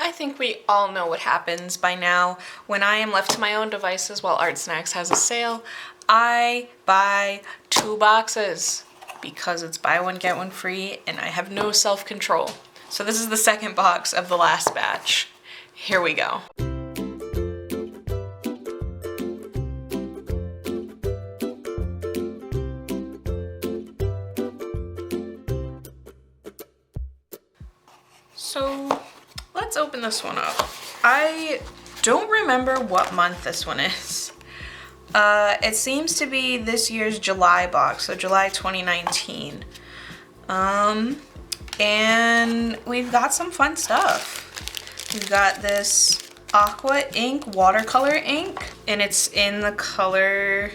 I think we all know what happens by now. When I am left to my own devices while Artsnacks has a sale, I buy 2 boxes because it's buy one, get one free, and I have no self-control. So this is the second box of the last batch. Here we go. So let's open this one up. I don't remember what month this one is. It seems to be this year's July box, so July 2019. And we've got some fun stuff. We've got this aqua ink watercolor ink, and it's in the color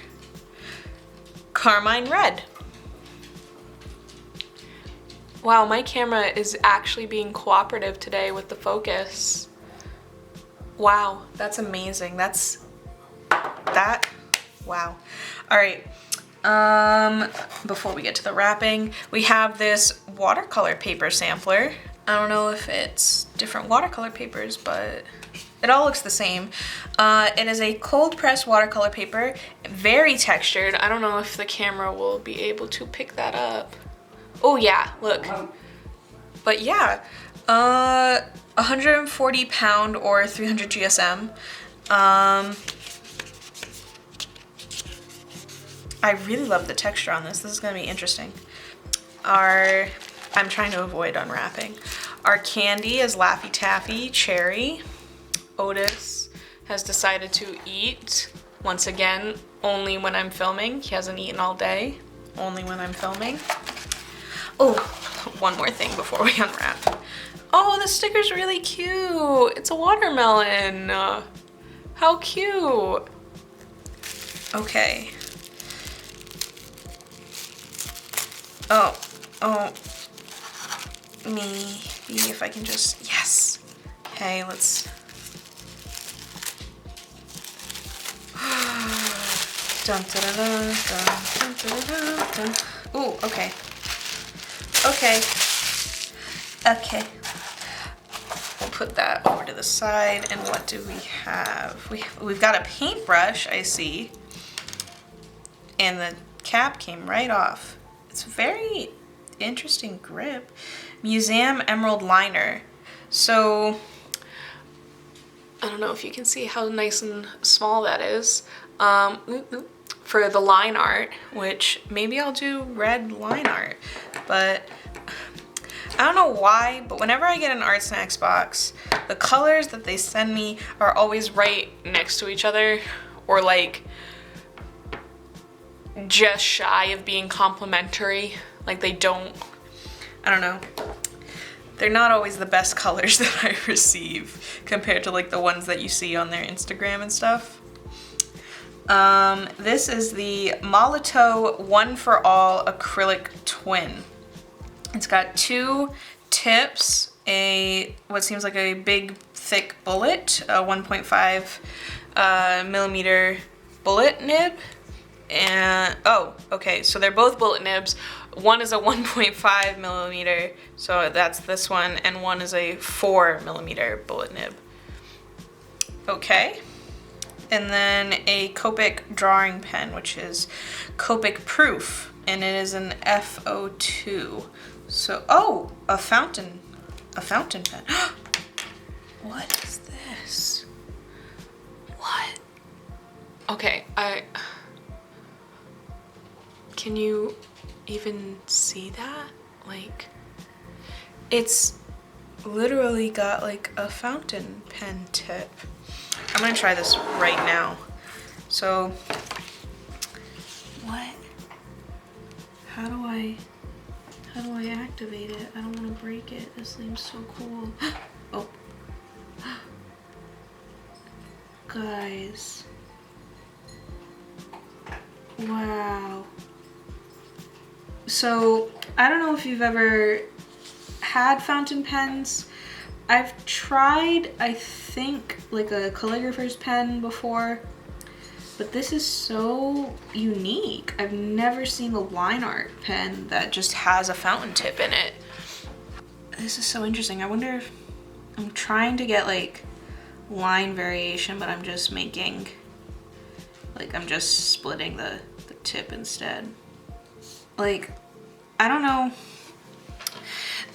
Carmine Red. Wow, my camera is actually being cooperative today with the focus. Wow, that's amazing. Wow. All right, before we get to the wrapping, we have this watercolor paper sampler. I don't know if it's different watercolor papers, but it all looks the same. It is a cold pressed watercolor paper, very textured. I don't know if the camera will be able to pick that up. Oh yeah, look. But yeah, 140 pound or 300 GSM. I really love the texture on this. This is gonna be interesting. I'm trying to avoid unwrapping. Our candy is Laffy Taffy Cherry. Otis has decided to eat, once again, only when I'm filming. He hasn't eaten all day, only when I'm filming. Oh, one more thing before we unwrap. Oh, the sticker's really cute. It's a watermelon. How cute. Okay. Oh, maybe if I can just, yes. Okay, let's. Dun, da, da, da, dun, dun, da, da, dun. Ooh, okay. Okay. We'll put that over to the side. And what do we have? We've got a paintbrush, I see. And the cap came right off. It's a very interesting grip. Museum Emerald Liner. So, I don't know if you can see how nice and small that is. For the line art, which maybe I'll do red line art, but I don't know why, but whenever I get an Artsnacks box, the colors that they send me are always right next to each other, or like just shy of being complimentary. Like they don't, I don't know. They're not always the best colors that I receive compared to like the ones that you see on their Instagram and stuff. This is the Molotow One for All Acrylic Twin. It's got 2 tips, what seems like a big thick bullet, a 1.5 millimeter bullet nib, and oh, okay, so they're both bullet nibs. One is a 1.5 millimeter, so that's this one, and one is a 4 millimeter bullet nib. Okay. And then a Copic drawing pen, which is Copic proof, and it is an FO2. So, oh, a fountain pen. What is this? What? Okay, can you even see that? Like, it's literally got like a fountain pen tip. I'm gonna try this right now. So, what? How do I activate it? I don't want to break it. This thing's so cool. Oh. Guys. Wow. So, I don't know if you've ever had fountain pens. I've tried, I think, like a calligrapher's pen before, but this is so unique. I've never seen a line art pen that just has a fountain tip in it. This is so interesting. I wonder if I'm trying to get like line variation, but I'm just making, like I'm just splitting the tip instead. Like, I don't know.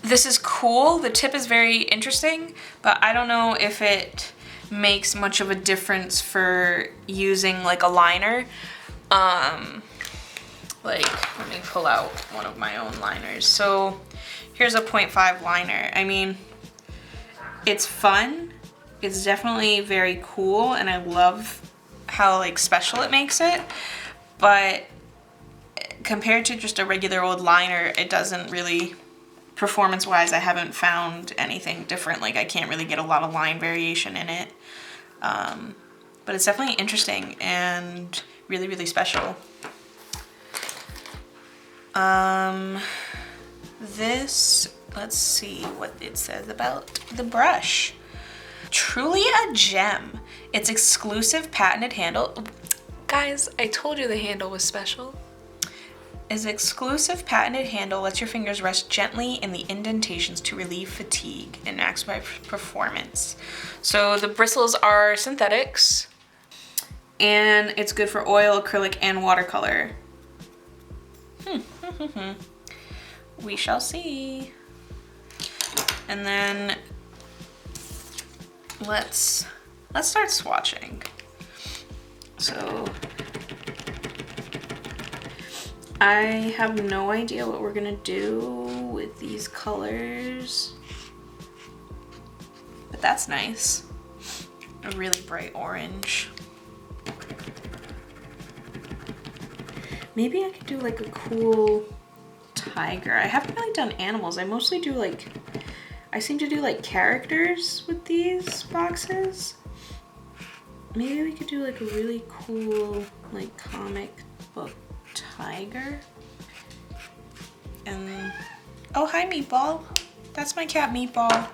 This is cool. The tip is very interesting, but I don't know if it makes much of a difference for using like a liner. Like, let me pull out one of my own liners. So here's a 0.5 liner. I mean, it's fun. It's definitely very cool, and I love how like special it makes it. But compared to just a regular old liner, it doesn't really, performance-wise, I haven't found anything different. Like, I can't really get a lot of line variation in it. But it's definitely interesting and really, really special. This, let's see what it says about the brush. Truly a gem. Its exclusive patented handle. Guys, I told you the handle was special. Its exclusive patented handle lets your fingers rest gently in the indentations to relieve fatigue and maximize performance. So the bristles are synthetics, and it's good for oil, acrylic, and watercolor. We shall see. And then let's start swatching. So I have no idea what we're gonna do with these colors, but that's nice. A really bright orange. Maybe I could do like a cool tiger. I haven't really done animals. I mostly do like, I seem to do like characters with these boxes. Maybe we could do like a really cool like comic book tiger. And oh, hi Meatball. That's my cat Meatball.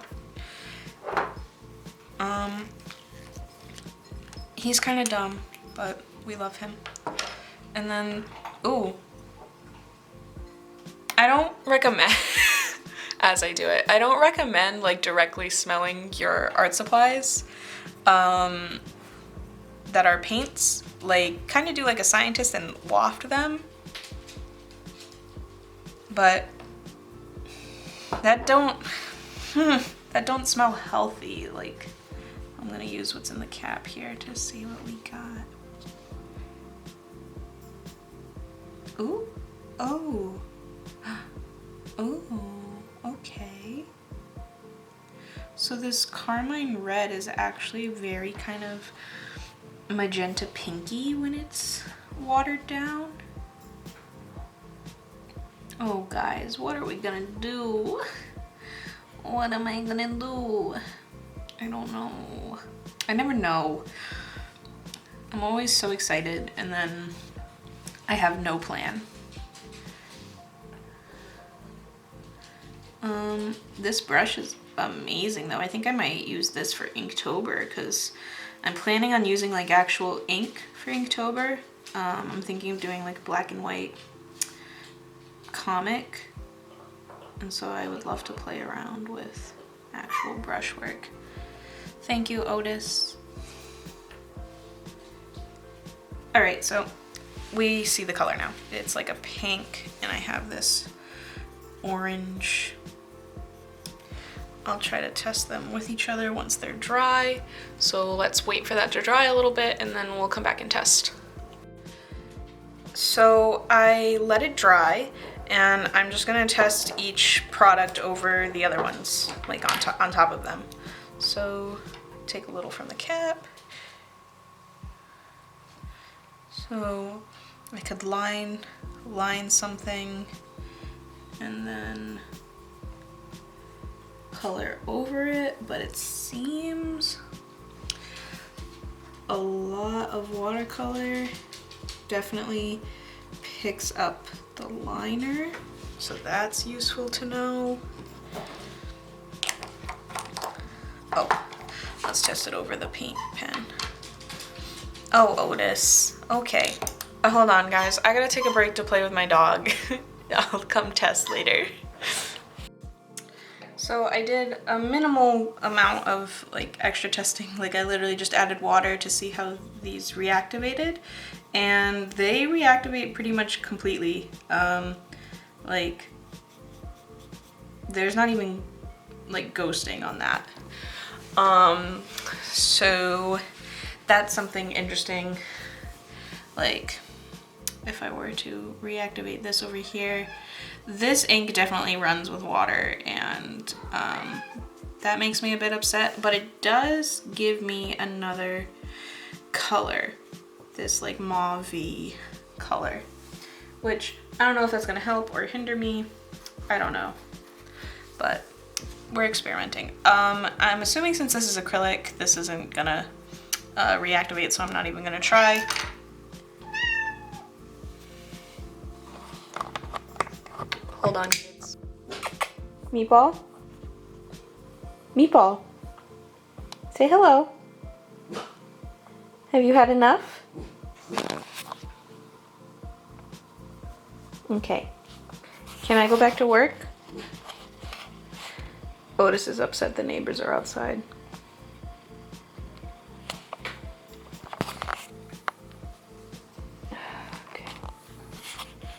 He's kind of dumb, but we love him. And then, ooh, I don't recommend as I do it, I don't recommend like directly smelling your art supplies that are paints. Like, kind of do like a scientist and waft them. But that don't smell healthy. Like, I'm gonna use what's in the cap here to see what we got. Ooh, oh, oh, okay. So this carmine red is actually very kind of magenta pinky when it's watered down. Oh guys, what are we gonna do? What am I gonna do? I don't know. I never know. I'm always so excited and then I have no plan. This brush is amazing though. I think I might use this for Inktober because I'm planning on using like actual ink for Inktober. I'm thinking of doing like black and white comic, and so I would love to play around with actual brushwork. Thank you, Otis. All right, so we see the color now. It's like a pink, and I have this orange. I'll try to test them with each other once they're dry. So let's wait for that to dry a little bit and then we'll come back and test. So I let it dry and I'm just gonna test each product over the other ones, like on top of them. So take a little from the cap. So I could line something and then color over it, but it seems a lot of watercolor definitely picks up the liner, so that's useful to know. Oh, let's test it over the paint pen. Oh, Otis. Okay. Hold on, guys. I gotta take a break to play with my dog. I'll come test later. So I did a minimal amount of like extra testing. Like I literally just added water to see how these reactivated, and they reactivate pretty much completely. Like there's not even like ghosting on that. So that's something interesting. Like if I were to reactivate this over here, this ink definitely runs with water, and that makes me a bit upset, but it does give me another color, this like mauve-y color, which I don't know if that's gonna help or hinder me. I don't know, but we're experimenting. I'm assuming since this is acrylic, this isn't gonna reactivate, so I'm not even gonna try. Hold on, kids. Meatball? Meatball. Say hello. Have you had enough? Okay. Can I go back to work? Otis is upset the neighbors are outside.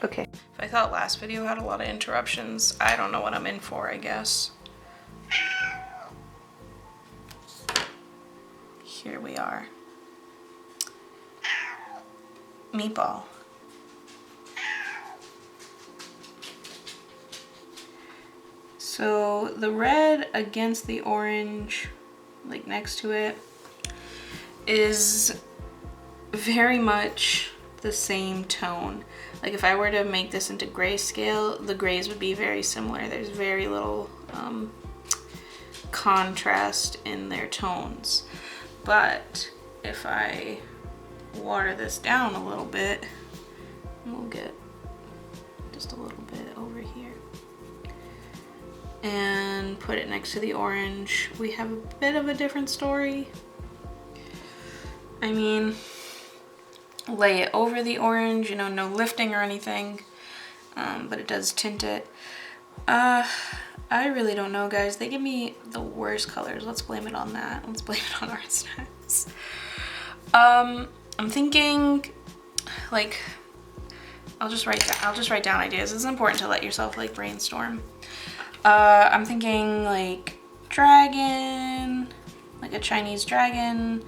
Okay. If I thought last video had a lot of interruptions, I don't know what I'm in for, I guess. Here we are. Meatball. So the red against the orange, like next to it, is very much the same tone. Like if I were to make this into grayscale, the grays would be very similar. There's very little contrast in their tones. But if I water this down a little bit, we'll get just a little bit over here and put it next to the orange, we have a bit of a different story. I mean, lay it over the orange, you know, no lifting or anything, but it does tint it. I really don't know, guys. They give me the worst colors. Let's blame it on that. Let's blame it on Artsnacks. I'm thinking, like, I'll just write down ideas. It's important to let yourself like brainstorm. I'm thinking like dragon, like a Chinese dragon.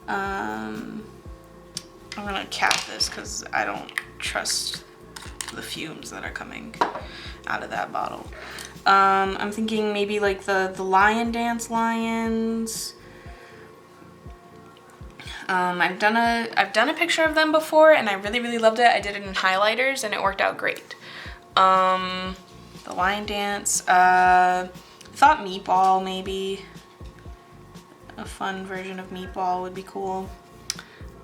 I'm gonna cap this because I don't trust the fumes that are coming out of that bottle. I'm thinking maybe like the lion dance lions. I've done a picture of them before and I really loved it. I did it in highlighters and it worked out great. The lion dance. Thought meatball, maybe. A fun version of meatball would be cool.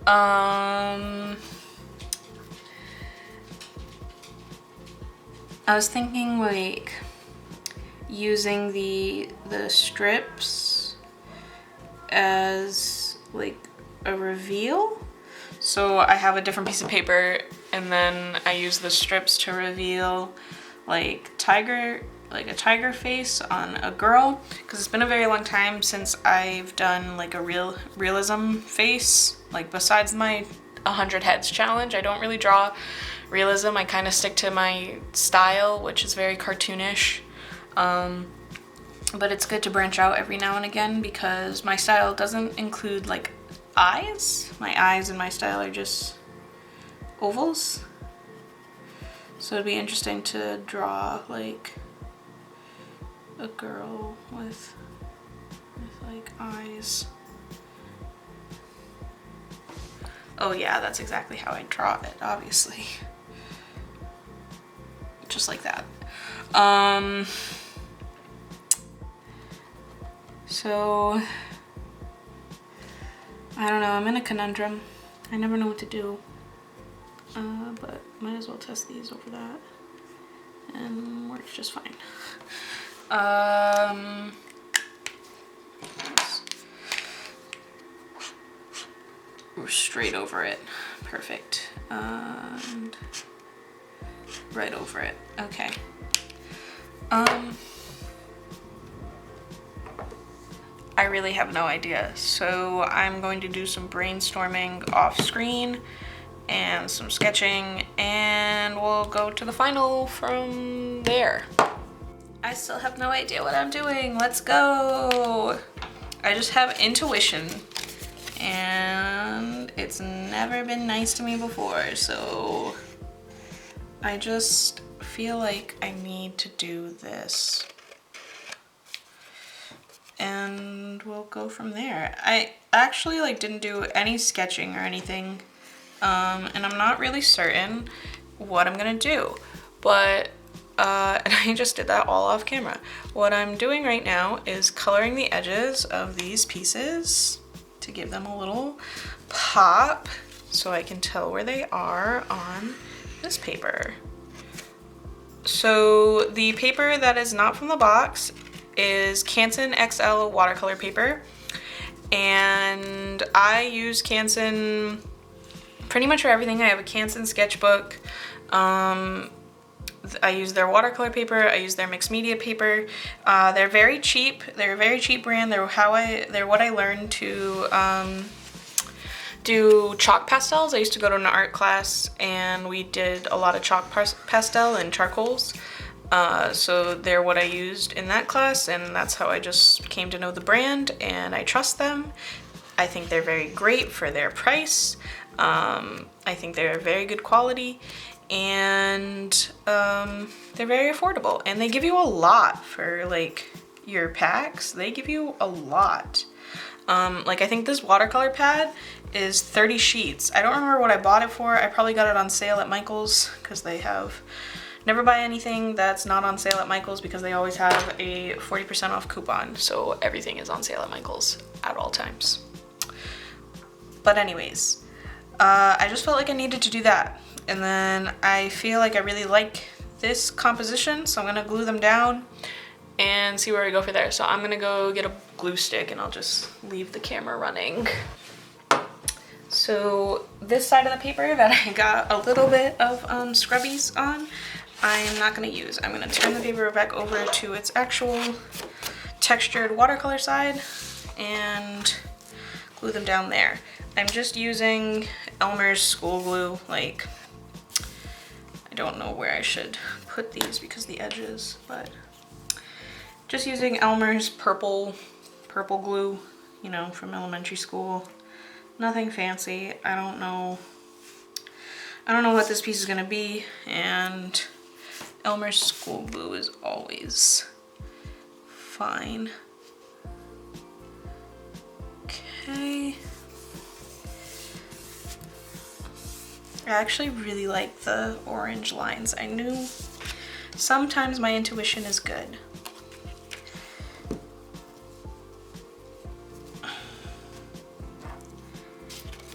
I was thinking like using the strips as like a reveal. So I have a different piece of paper and then I use the strips to reveal like a tiger face on a girl, because it's been a very long time since I've done like a realism face. Like besides my 100 heads challenge, I don't really draw realism. I kind of stick to my style, which is very cartoonish. But it's good to branch out every now and again because my style doesn't include like eyes. My eyes and my style are just ovals. So it'd be interesting to draw like a girl with like eyes. Oh yeah, that's exactly how I draw it, obviously. Just like that. So I don't know, I'm in a conundrum. I never know what to do. But might as well test these over that. And works just fine. We're straight over it. Perfect. And right over it. Okay. I really have no idea. So I'm going to do some brainstorming off screen and some sketching, and we'll go to the final from there. I still have no idea what I'm doing. Let's go. I just have intuition, and it's never been nice to me before, so I just feel like I need to do this. And we'll go from there. I actually like didn't do any sketching or anything, and I'm not really certain what I'm gonna do, but and I just did that all off camera. What I'm doing right now is coloring the edges of these pieces to give them a little pop so I can tell where they are on this paper. So the paper that is not from the box is Canson XL watercolor paper, and I use Canson pretty much for everything. I have a Canson sketchbook. I use their watercolor paper. I use their mixed media paper. They're very cheap. They're a very cheap brand. They're what I learned to do chalk pastels. I used to go to an art class and we did a lot of chalk pastel and charcoals. So they're what I used in that class, and that's how I just came to know the brand, and I trust them. I think they're very great for their price. I think they're very good quality, and they're very affordable, and they give you a lot for like your packs. They give you a lot. Like I think this watercolor pad is 30 sheets. I don't remember what I bought it for. I probably got it on sale at Michael's because they have... Never buy anything that's not on sale at Michael's because they always have a 40% off coupon. So everything is on sale at Michael's at all times. But anyways, I just felt like I needed to do that. And then I feel like I really like this composition, so I'm gonna glue them down and see where we go for there. So I'm gonna go get a glue stick and I'll just leave the camera running. So this side of the paper that I got a little bit of scrubbies on, I'm not gonna use. I'm gonna turn the paper back over to its actual textured watercolor side and glue them down there. I'm just using Elmer's school glue. Like, I don't know where I should put these because the edges, but just using Elmer's purple glue, you know, from elementary school. Nothing fancy. I don't know what this piece is gonna be, and Elmer's school glue is always fine. Okay. I actually really like the orange lines. I knew sometimes my intuition is good.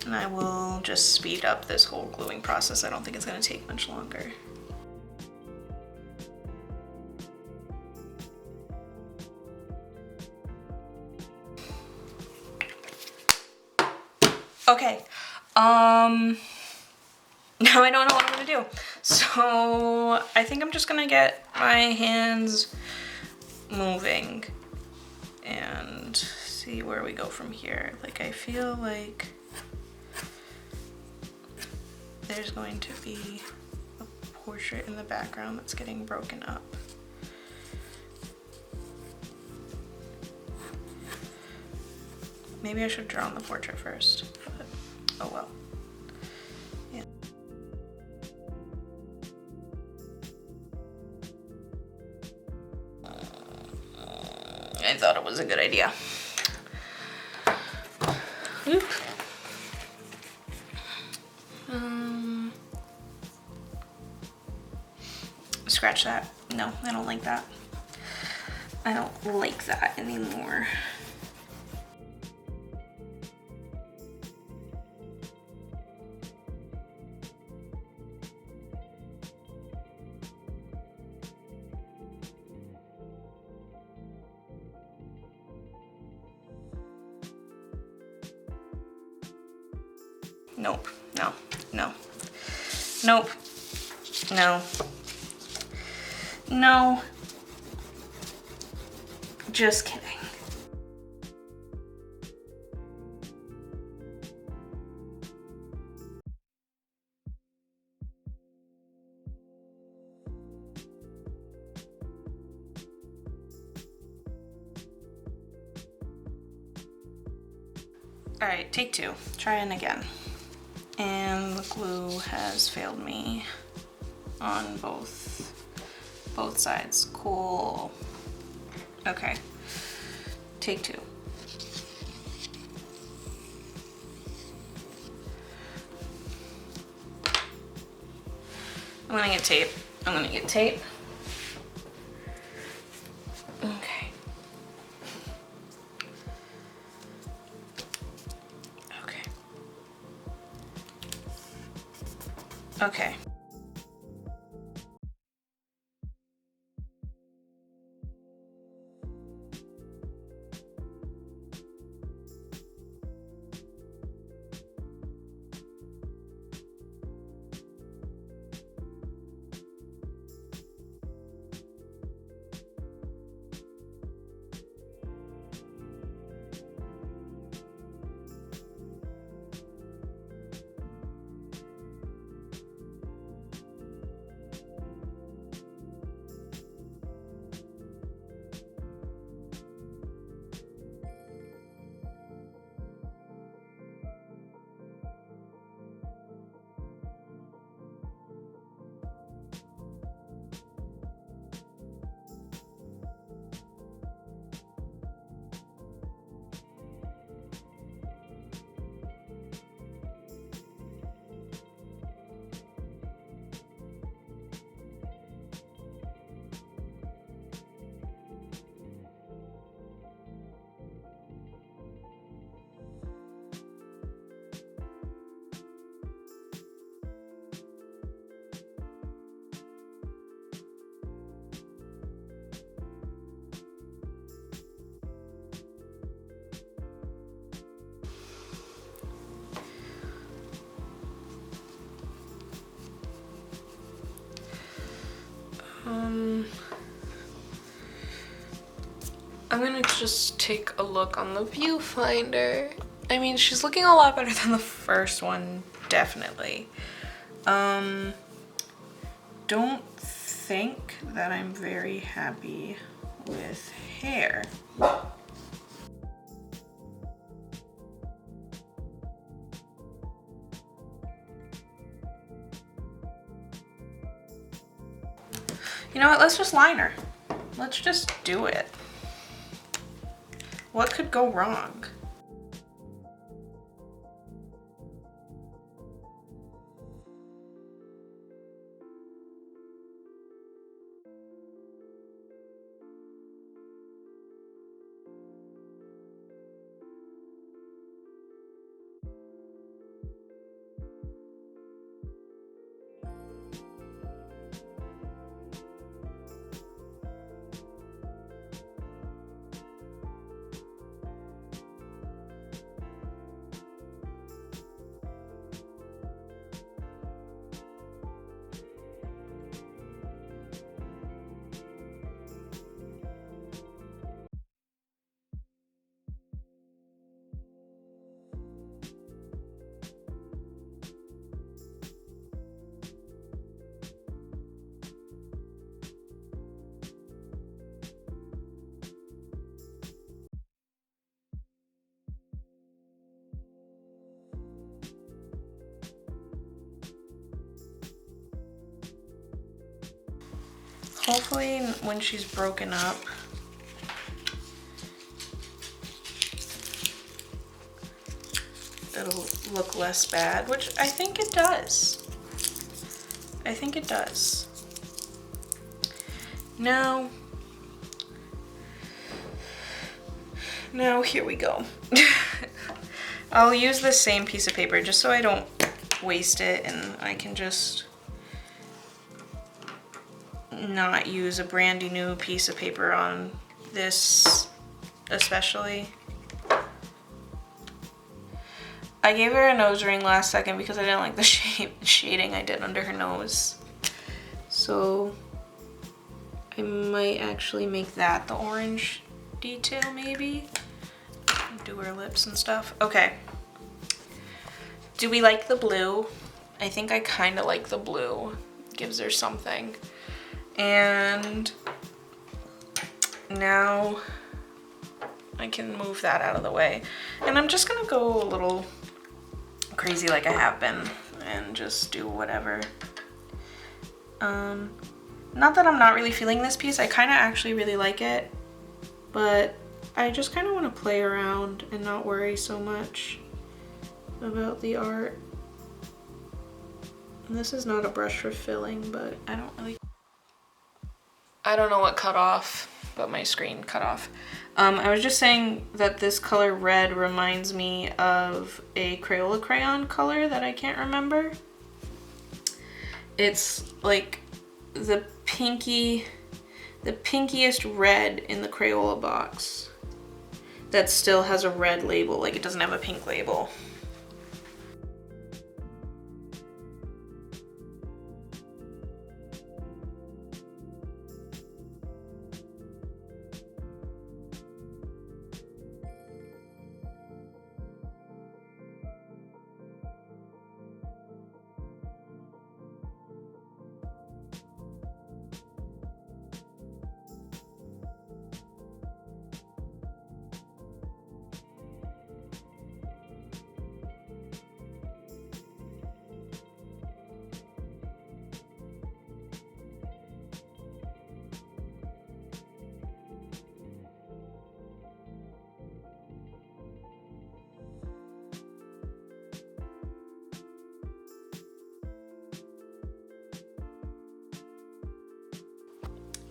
And I will just speed up this whole gluing process. I don't think it's gonna take much longer. Okay, now I don't know what I'm gonna do. So I think I'm just gonna get my hands moving and see where we go from here. Like, I feel like there's going to be a portrait in the background that's getting broken up. Maybe I should draw on the portrait first, but oh well. Yeah. I thought it was a good idea. Oop. Scratch that. No, I don't like that. I don't like that anymore. Nope, no, no, nope, no, no, just kidding. All right, take two, trying again. And the glue has failed me on both sides. Cool. Okay, take two. I'm gonna get tape. Okay. Okay. I'm gonna just take a look on the viewfinder. I mean, she's looking a lot better than the first one, definitely. Don't think that I'm very happy with hair. You know what, let's just line her. Let's just do it. What could go wrong? Hopefully when she's broken up, it'll look less bad, which I think it does. I think it does. Now here we go. I'll use the same piece of paper just so I don't waste it, and I can just not use a brandy new piece of paper on this especially. I gave her a nose ring last second because I didn't like the shading I did under her nose. So I might actually make that the orange detail maybe. Do her lips and stuff. Okay. Do we like the blue? I think I kind of like the blue. Gives her something. And now I can move that out of the way. And I'm just gonna go a little crazy like I have been and just do whatever. Not that I'm not really feeling this piece. I kind of actually really like it, but I just kind of want to play around and not worry so much about the art. And this is not a brush for filling, but I don't know what cut off, but my screen cut off. I was just saying that this color red reminds me of a Crayola crayon color that I can't remember. It's like the pinkiest red in the Crayola box that still has a red label, like it doesn't have a pink label.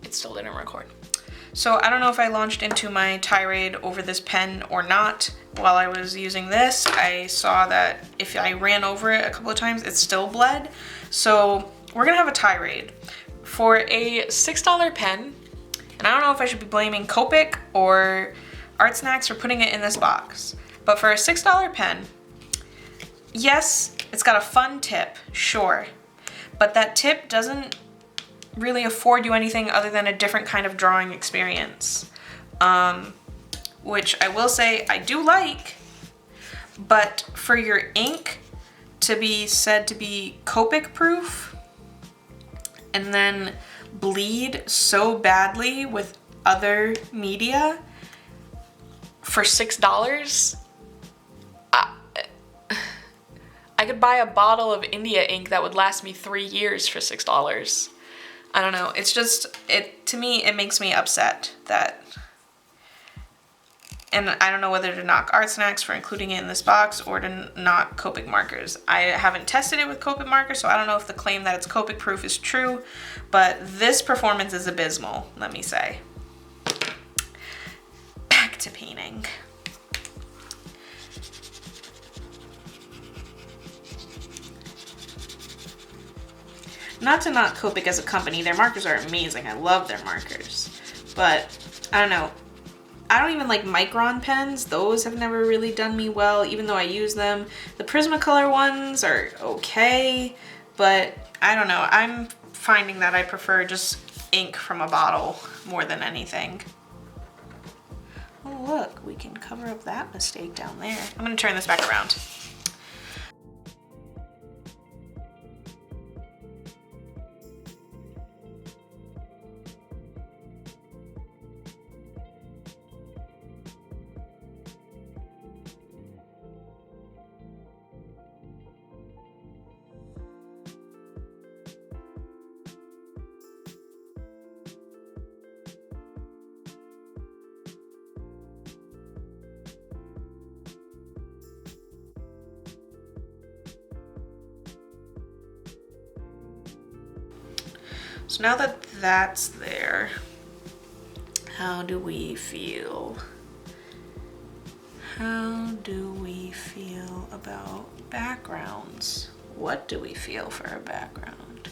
It still didn't record. So I don't know if I launched into my tirade over this pen or not. While I was using this, I saw that if I ran over it a couple of times, it still bled. So we're gonna have a tirade. For a $6 pen, and I don't know if I should be blaming Copic or Artsnacks for putting it in this box, but for a $6 pen, yes, it's got a fun tip, sure, but that tip doesn't really afford you anything other than a different kind of drawing experience, which I will say I do like, but for your ink to be said to be Copic proof and then bleed so badly with other media for $6, I could buy a bottle of India ink that would last me 3 years for $6. I don't know, it's just, to me, it makes me upset that, and I don't know whether to knock Artsnacks for including it in this box or to knock Copic markers. I haven't tested it with Copic markers, so I don't know if the claim that it's Copic proof is true, but this performance is abysmal, let me say. Back to painting. Not to knock Copic as a company, their markers are amazing. I love their markers. But, I don't know. I don't even like Micron pens. Those have never really done me well, even though I use them. The Prismacolor ones are okay, but I don't know. I'm finding that I prefer just ink from a bottle more than anything. Oh, look, we can cover up that mistake down there. I'm gonna turn this back around. So now that that's there, how do we feel? How do we feel about backgrounds? What do we feel for a background?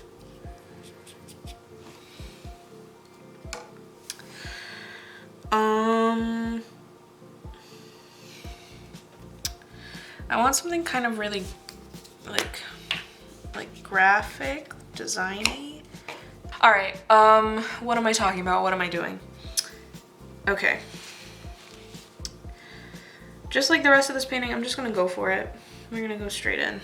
I want something kind of really like graphic, designy. All right, what am I talking about? What am I doing? Okay. Just like the rest of this painting, I'm just gonna go for it. We're gonna go straight in.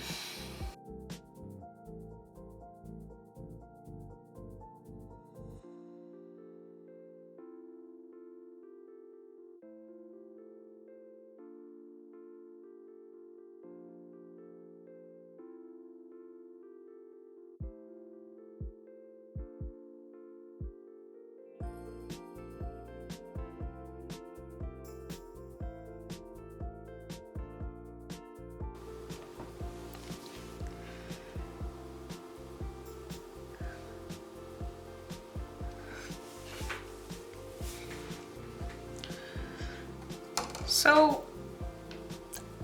So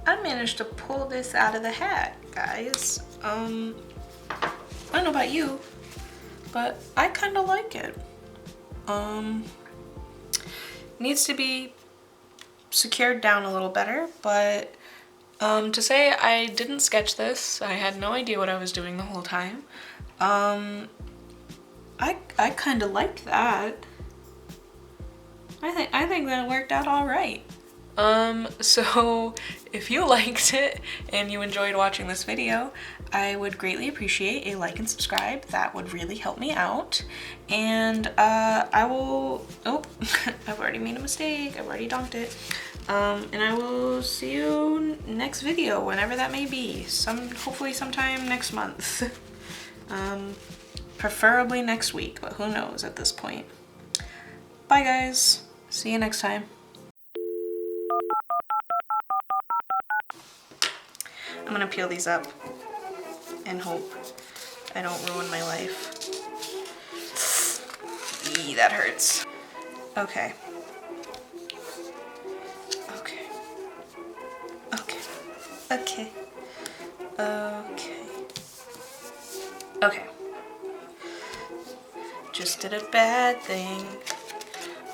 I managed to pull this out of the hat, guys. I don't know about you, but I kind of like it. Needs to be secured down a little better, but to say I didn't sketch this, I had no idea what I was doing the whole time. I kind of like that. I think that worked out all right. So if you liked it and you enjoyed watching this video, I would greatly appreciate a like and subscribe. That would really help me out. And I will, oh, I've already made a mistake. I've already donked it. And I will see you next video, whenever that may be. Hopefully sometime next month. Preferably next week, but who knows at this point. Bye guys. See you next time. I'm gonna peel these up and hope I don't ruin my life. Eee, that hurts. Okay. Okay. Okay. Okay. Okay. Okay. Just did a bad thing.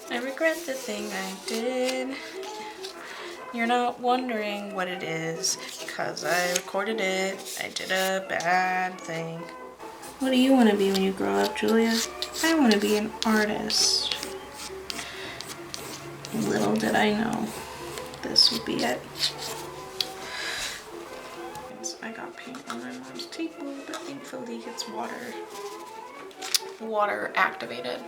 I regret the thing I did. You're not wondering what it is, because I recorded it. I did a bad thing. What do you want to be when you grow up, Julia? I want to be an artist. Little did I know this would be it. I got paint on my mom's table, but thankfully it's water activated.